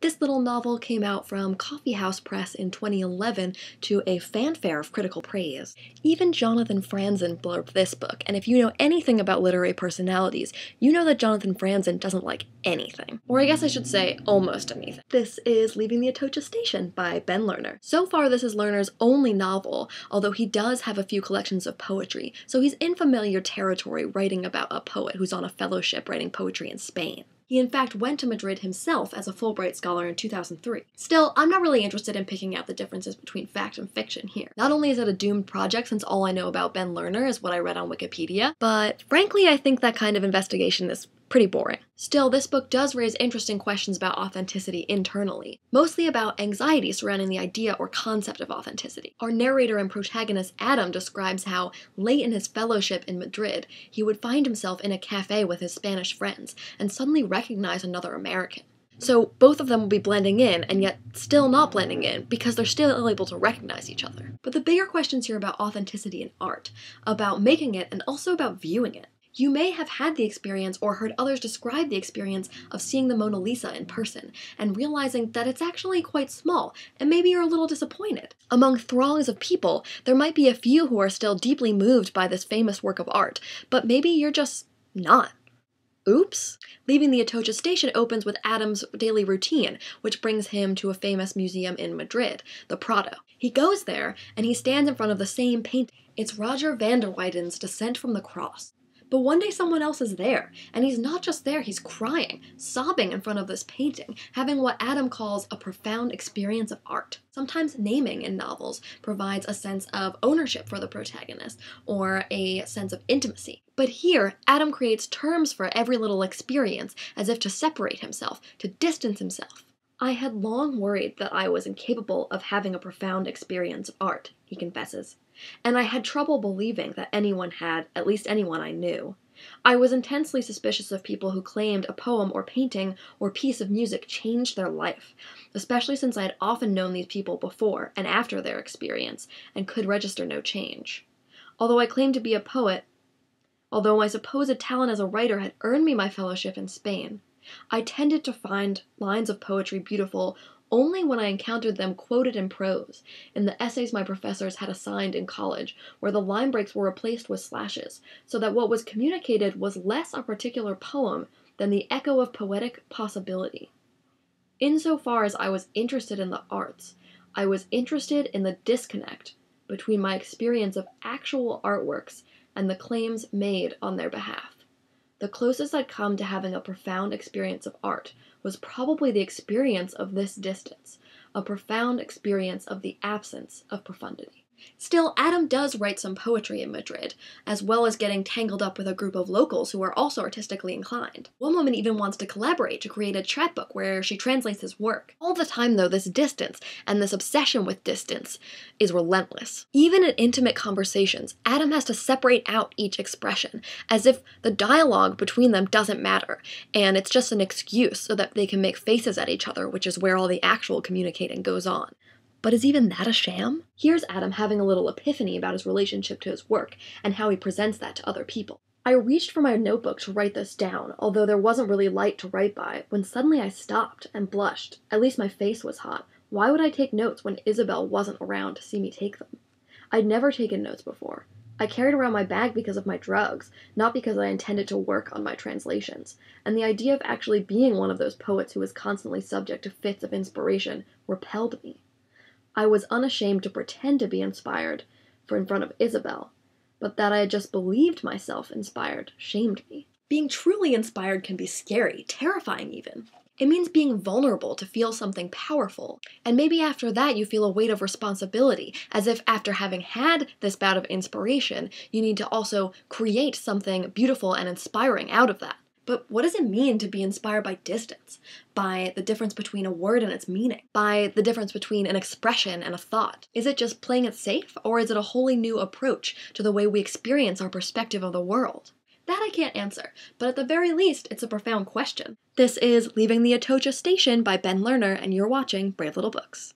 This little novel came out from Coffee House Press in 2011 to a fanfare of critical praise. Even Jonathan Franzen blurbed this book, and if you know anything about literary personalities, you know that Jonathan Franzen doesn't like anything. Or I guess I should say almost anything. This is Leaving the Atocha Station by Ben Lerner. So far this is Lerner's only novel, although he does have a few collections of poetry, so he's in familiar territory writing about a poet who's on a fellowship writing poetry in Spain. He in fact went to Madrid himself as a Fulbright scholar in 2003. Still, I'm not really interested in picking out the differences between fact and fiction here. Not only is it a doomed project since all I know about Ben Lerner is what I read on Wikipedia, but frankly I think that kind of investigation is pretty boring. Still, this book does raise interesting questions about authenticity internally, mostly about anxiety surrounding the idea or concept of authenticity. Our narrator and protagonist Adam describes how, late in his fellowship in Madrid, he would find himself in a cafe with his Spanish friends and suddenly recognize another American. So both of them will be blending in, and yet still not blending in, because they're still able to recognize each other. But the bigger questions here about authenticity in art, about making it, and also about viewing it. You may have had the experience or heard others describe the experience of seeing the Mona Lisa in person and realizing that it's actually quite small, and maybe you're a little disappointed. Among throngs of people, there might be a few who are still deeply moved by this famous work of art, but maybe you're just not. Oops. Leaving the Atocha Station opens with Adam's daily routine, which brings him to a famous museum in Madrid, the Prado. He goes there, and he stands in front of the same painting. It's Roger van der Weyden's Descent from the Cross. But one day someone else is there, and he's not just there, he's crying, sobbing in front of this painting, having what Adam calls a profound experience of art. Sometimes naming in novels provides a sense of ownership for the protagonist, or a sense of intimacy. But here, Adam creates terms for every little experience, as if to separate himself, to distance himself. I had long worried that I was incapable of having a profound experience of art, he confesses, and I had trouble believing that anyone had, at least anyone I knew. I was intensely suspicious of people who claimed a poem or painting or piece of music changed their life, especially since I had often known these people before and after their experience, and could register no change. Although I claimed to be a poet, although my supposed talent as a writer had earned me my fellowship in Spain, I tended to find lines of poetry beautiful only when I encountered them quoted in prose, in the essays my professors had assigned in college, where the line breaks were replaced with slashes, so that what was communicated was less a particular poem than the echo of poetic possibility. Insofar as I was interested in the arts, I was interested in the disconnect between my experience of actual artworks and the claims made on their behalf. The closest I'd come to having a profound experience of art was probably the experience of this distance, a profound experience of the absence of profundity. Still, Adam does write some poetry in Madrid, as well as getting tangled up with a group of locals who are also artistically inclined. One woman even wants to collaborate to create a chapbook where she translates his work. All the time, though, this distance, and this obsession with distance, is relentless. Even in intimate conversations, Adam has to separate out each expression, as if the dialogue between them doesn't matter, and it's just an excuse so that they can make faces at each other, which is where all the actual communicating goes on. But is even that a sham? Here's Adam having a little epiphany about his relationship to his work, and how he presents that to other people. I reached for my notebook to write this down, although there wasn't really light to write by, when suddenly I stopped and blushed. At least my face was hot. Why would I take notes when Isabel wasn't around to see me take them? I'd never taken notes before. I carried around my bag because of my drugs, not because I intended to work on my translations, and the idea of actually being one of those poets who was constantly subject to fits of inspiration repelled me. I was unashamed to pretend to be inspired in front of Isabel, but that I had just believed myself inspired shamed me. Being truly inspired can be scary, terrifying even. It means being vulnerable to feel something powerful, and maybe after that you feel a weight of responsibility, as if after having had this bout of inspiration, you need to also create something beautiful and inspiring out of that. But what does it mean to be inspired by distance? By the difference between a word and its meaning? By the difference between an expression and a thought? Is it just playing it safe, or is it a wholly new approach to the way we experience our perspective of the world? That I can't answer, but at the very least, it's a profound question. This is Leaving the Atocha Station by Ben Lerner, and you're watching Brave Little Books.